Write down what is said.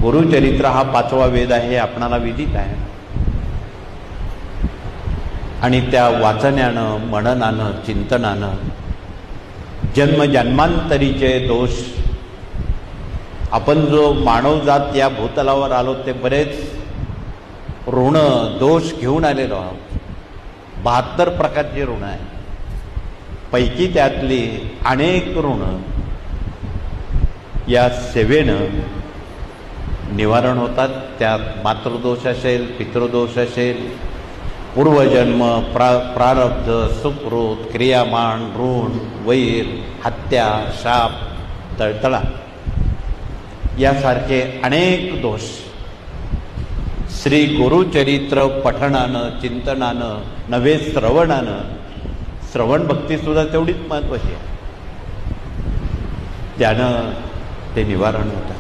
गुरुचरित्र हा 5वा वेद आहे हे आपणाला विदित आहे. आणि त्या वाचण्यानं, मननानं, चिंतनानं जन्मजन्मांतरीचे दोष, आपण जो मानवजात या भूतलावर आलो ते बरेच ऋण दोष घेऊन आलेलो आहोत. 72 प्रकारची ऋण आहे. पैकी त्यातली अनेक ऋण या सेवेनं निवारण होतात. त्यात मातृदोष असेल, पितृदोष असेल, पूर्वजन्म, प्रारब्ध, सुकृत, क्रियामान, ऋण, वैर, हत्या, शाप, तळतळा यासारखे अनेक दोष श्री गुरुचरित्र पठणानं, चिंतनानं, नव्हे श्रवणानं, श्रवण भक्तीसुद्धा तेवढीच महत्त्वाची आहे, त्यानं ते निवारण होतं.